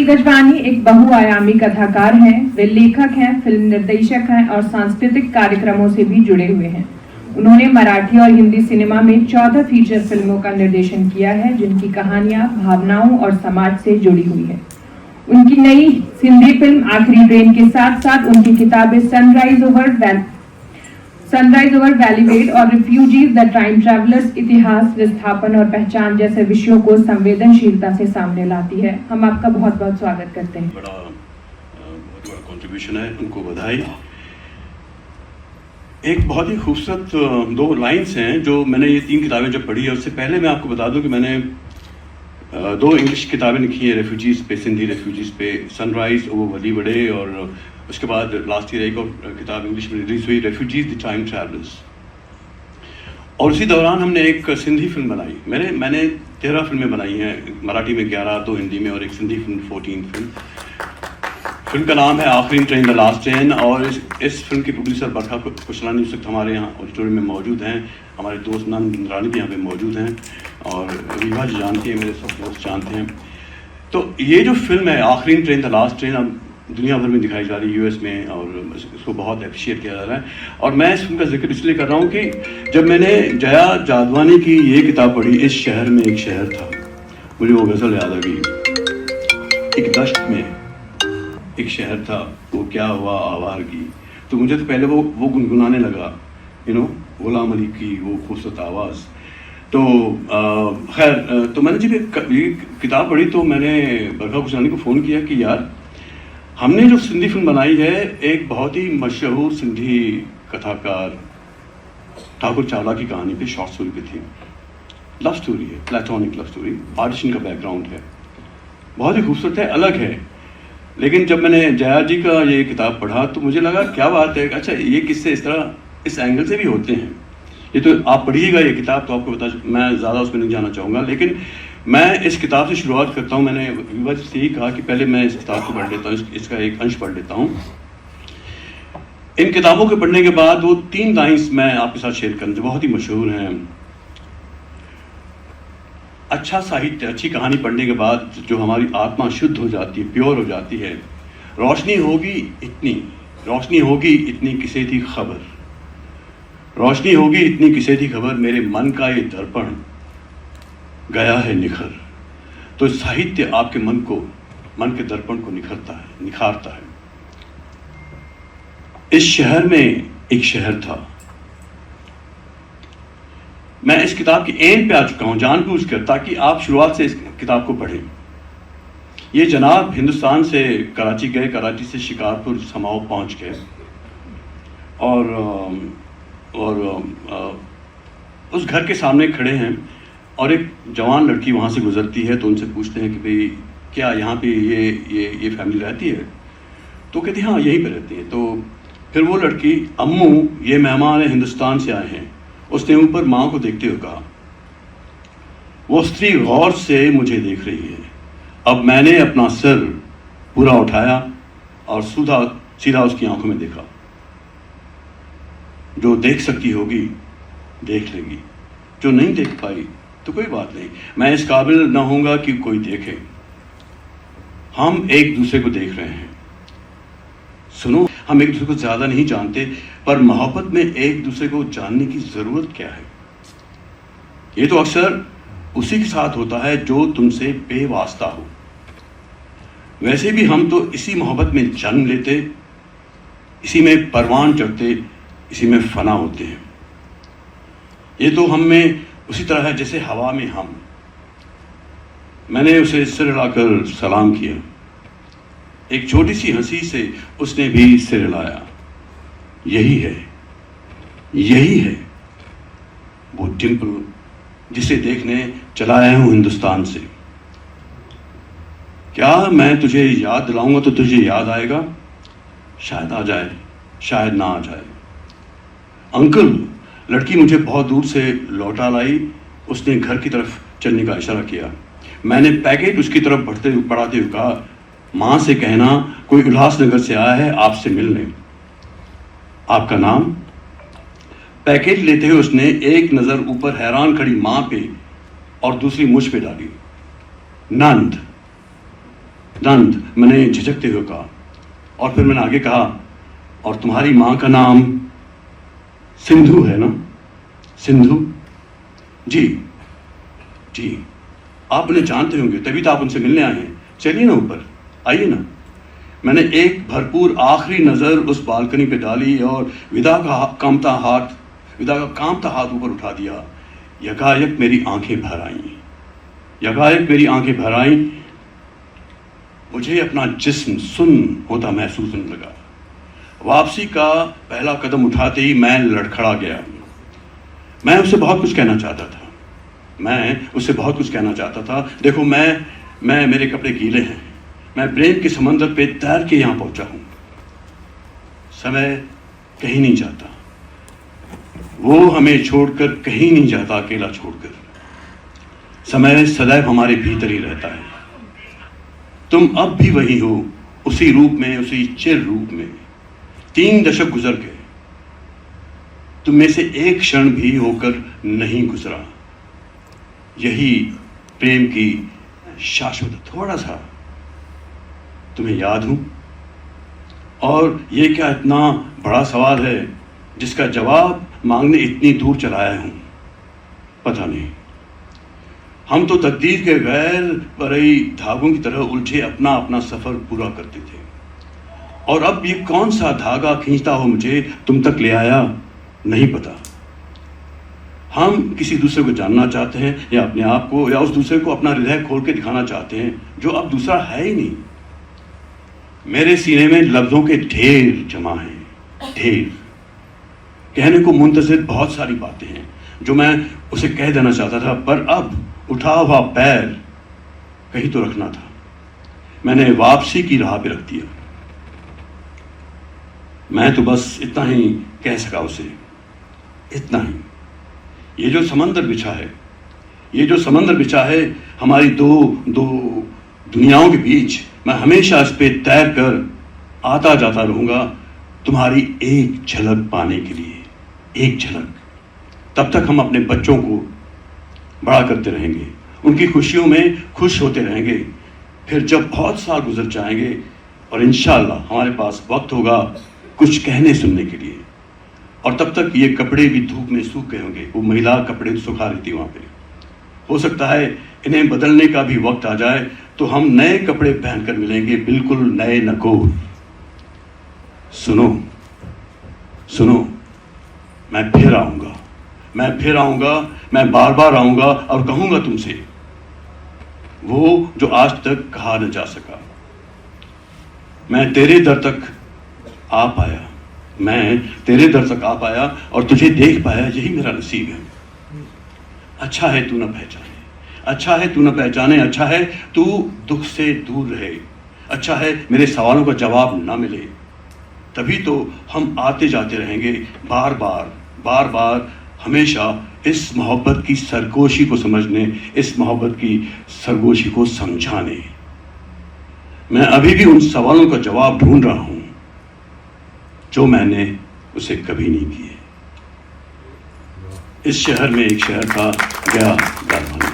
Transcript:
गजवानी एक बहुआयामी कथाकार हैं। वे लेखक हैं, फिल्म निर्देशक हैं और सांस्कृतिक कार्यक्रमों से भी जुड़े हुए हैं। उन्होंने मराठी और हिंदी सिनेमा में 14 फीचर फिल्मों का निर्देशन किया है, जिनकी कहानियां भावनाओं और समाज से जुड़ी हुई है। उनकी नई हिंदी फिल्म आखिरी ट्रेन के साथ साथ उनकी किताबें सनराइज ओवर वैलीवेड और रिफ्यूजीज द टाइम ट्रैवलर्स इतिहास, विस्थापन और पहचान जैसे विषयों को संवेदनशीलता से सामने लाती है। हम आपका बहुत बहुत स्वागत करते हैं। बहुत बड़ा कंट्रीब्यूशन है, उनको बधाई। एक बहुत ही खूबसूरत 2 लाइन्स हैं जो मैंने ये 3 किताबें जब पढ़ी है, उससे पहले मैं आपको बता दूं कि मैंने 2 इंग्लिश किताबें लिखी हैं रेफ्यूजीज़ पे, सिंधी रेफ्यूजीज़ पे, सनराइज ओवर वैलीवेड, और उसके बाद लास्ट ईयर एक और किताब इंग्लिश में रिलीज हुई, रेफ्यूजीज़ द टाइम ट्रैवलर्स। और उसी दौरान हमने एक सिंधी फिल्म बनाई। मैंने 13 फिल्में बनाई हैं, मराठी में 11, 2 हिंदी में और एक सिंधी फिल्म 14 फिल्म का नाम है आखिरी ट्रेन द लास्ट ट्रेन। और इस फिल्म के प्रोड्यूसर बरखा कुशलानी इस वक्त हमारे यहाँ ऑडिटोरियम में मौजूद हैं। हमारे दोस्त नंद रानी भी यहाँ पे मौजूद हैं और रीवा जी जानती हैं, मेरे सब दोस्त जानते हैं। तो ये जो फिल्म है आखिरी ट्रेन द लास्ट ट्रेन, अब दुनिया भर में दिखाई जा रही है, यूएस में, और इसको बहुत अप्रिशिएट किया जा रहा है। और मैं इस फिल्म का जिक्र इसलिए कर रहा हूँ कि जब मैंने जया जादवानी की ये किताब पढ़ी, इस शहर में एक शहर था, मुझे वो गज़ल याद आ गई। एक दश्त में एक शहर था, वो क्या हुआ आवारगी। तो मुझे तो पहले वो गुनगुनाने लगा, गुलाम अली की वो खूबसूरत आवाज़। तो खैर, तो मैंने जब ये किताब पढ़ी तो मैंने बरखा कुशलानी को फ़ोन किया कि यार, हमने जो सिंधी फिल्म बनाई है, एक बहुत ही मशहूर सिंधी कथाकार ठाकुर चावला की कहानी पे, शॉर्ट स्टोरी पे थी। लव स्टोरी है, प्लेटोनिक लव स्टोरी, आर्टिशन का बैकग्राउंड है, बहुत ही खूबसूरत है, अलग है। लेकिन जब मैंने जया जी का ये किताब पढ़ा तो मुझे लगा क्या बात है, अच्छा ये किस्से इस तरह इस एंगल से भी होते हैं। ये तो आप पढ़िएगा ये किताब तो आपको पता, मैं ज़्यादा उसमें नहीं जाना चाहूँगा। लेकिन मैं इस किताब से शुरुआत करता हूँ। मैंने विवा जी से ही कहा कि पहले मैं इस किताब को पढ़ लेता हूँ, इसका एक अंश पढ़ लेता हूँ। इन किताबों के पढ़ने के बाद वो 3 लाइन्स मैं आपके साथ शेयर करूँ जो बहुत ही मशहूर हैं। अच्छा साहित्य, अच्छी कहानी पढ़ने के बाद जो हमारी आत्मा शुद्ध हो जाती है, प्योर हो जाती है। रोशनी होगी इतनी किसे थी खबर, रोशनी होगी इतनी किसे थी खबर, मेरे मन का ये दर्पण गया है निखर। तो साहित्य आपके मन के दर्पण को निखारता है। इस शहर में एक शहर था। मैं इस किताब की एंड पे आ चुका हूं जानबूझकर, ताकि आप शुरुआत से इस किताब को पढ़ें। ये जनाब हिंदुस्तान से कराची गए, कराची से शिकारपुर समाओ पहुंच गए, और उस घर के सामने खड़े हैं और एक जवान लड़की वहाँ से गुजरती है। तो उनसे पूछते हैं कि भाई क्या यहाँ पे ये फैमिली रहती है? तो कहती हाँ यहीं पे रहती है। तो फिर वो लड़की, अम्मू ये मेहमान है, हिंदुस्तान से आए हैं। उसने ऊपर माँ को देखते हुए कहा। वो स्त्री गौर से मुझे देख रही है। अब मैंने अपना सिर पूरा उठाया और सीधा उसकी आंखों में देखा। जो देख सकती होगी देख लेगी, जो नहीं देख पाई तो कोई बात नहीं, मैं इस काबिल न होऊंगा कि कोई देखे। हम एक दूसरे को देख रहे हैं। सुनो, हम एक दूसरे को ज्यादा नहीं जानते, पर मोहब्बत में एक दूसरे को जानने की जरूरत क्या है? ये तो अक्सर उसी के साथ होता है जो तुमसे बेवास्ता हो। वैसे भी हम तो इसी मोहब्बत में जन्म लेते, इसी में परवान चढ़ते, इसी में फना होते हैं। ये तो हम में उसी तरह है जैसे हवा में हम। मैंने उसे सिर हिलाकर सलाम किया। एक छोटी सी हंसी से उसने भी सिर हिलाया। यही है वो डिम्पल जिसे देखने चला आया हूं हिंदुस्तान से। क्या मैं तुझे याद दिलाऊंगा तो तुझे याद आएगा? शायद आ जाए, शायद ना आ जाए। अंकल, लड़की मुझे बहुत दूर से लौटा लाई। उसने घर की तरफ चलने का इशारा किया। मैंने पैकेट उसकी तरफ बढ़ाते हुए कहा, माँ से कहना कोई उल्लासनगर से आया है आपसे मिलने। आपका नाम? पैकेट लेते हुए उसने एक नज़र ऊपर हैरान खड़ी माँ पे और दूसरी मुझ पे डाली। नंद। नंद, मैंने झिझकते हुए कहा। और फिर मैंने आगे कहा, और तुम्हारी मां का नाम सिंधु है ना? सिंधु? जी जी, आप उन्हें जानते होंगे, तभी तो आप उनसे मिलने आए हैं। चलिए ना ऊपर, आइए ना। मैंने एक भरपूर आखिरी नजर उस बालकनी पे डाली और विदा का कांपता हाथ ऊपर उठा दिया। यकायक मेरी आंखें भर आईं। मुझे अपना जिस्म सुन्न होता महसूस होने लगा। वापसी का पहला कदम उठाते ही मैं लड़खड़ा गया। मैं उससे बहुत कुछ कहना चाहता था। देखो, मेरे कपड़े गीले हैं। मैं प्रेम के समंदर पे तैर के यहां पहुंचा हूं। समय कहीं नहीं जाता, वो हमें छोड़कर कहीं नहीं जाता, अकेला छोड़कर। समय सदैव हमारे भीतर ही रहता है। तुम अब भी वही हो, उसी रूप में, उसी चिर रूप में। 3 दशक गुजर गए, तुम में से एक क्षण भी होकर नहीं गुजरा। यही प्रेम की शाश्वत। थोड़ा सा तुम्हें याद हूं? और ये क्या इतना बड़ा सवाल है जिसका जवाब मांगने इतनी दूर चला आया हूं? पता नहीं। हम तो तकदीर के गैर बरई धागों की तरह उलझे अपना अपना सफर पूरा करते थे, और अब ये कौन सा धागा खींचता हो मुझे तुम तक ले आया, नहीं पता। हम किसी दूसरे को जानना चाहते हैं, या अपने आप को, या उस दूसरे को अपना हृदय खोल के दिखाना चाहते हैं, जो अब दूसरा है ही नहीं। मेरे सीने में लफ्जों के ढेर जमा हैं, ढेर। कहने को मुंतज़िर बहुत सारी बातें हैं जो मैं उसे कह देना चाहता था, पर अब उठा हुआ पैर कहीं तो रखना था। मैंने वापसी की राह पे रख दिया। मैं तो बस इतना ही कह सका उसे, इतना ही। ये जो समंदर बिछा है हमारी दो दुनियाओं के बीच, मैं हमेशा इस पे तैर कर आता जाता रहूंगा, तुम्हारी एक झलक पाने के लिए, एक झलक। तब तक हम अपने बच्चों को बड़ा करते रहेंगे, उनकी खुशियों में खुश होते रहेंगे। फिर जब बहुत साल गुजर जाएंगे और इंशाअल्लाह हमारे पास वक्त होगा कुछ कहने सुनने के लिए, और तब तक ये कपड़े भी धूप में सूख गए होंगे। वो महिला कपड़े सुखा रही थी वहां पे। हो सकता है इन्हें बदलने का भी वक्त आ जाए, तो हम नए कपड़े पहनकर मिलेंगे, बिल्कुल नए नकोर। सुनो, मैं फिर आऊंगा, मैं बार बार आऊंगा और कहूंगा तुमसे वो जो आज तक कहा न जा सका। मैं तेरे दर तक आ पाया और तुझे देख पाया, यही मेरा नसीब है। अच्छा है तू न पहचाने, अच्छा है तू दुख से दूर रहे, अच्छा है मेरे सवालों का जवाब ना मिले। तभी तो हम आते जाते रहेंगे, बार बार, हमेशा इस मोहब्बत की सरगोशी को समझने, इस मोहब्बत की सरगोशी को समझाने। मैं अभी भी उन सवालों का जवाब ढूंढ रहा हूं जो मैंने उसे कभी नहीं किए। इस शहर में एक शहर था, गया दरबार।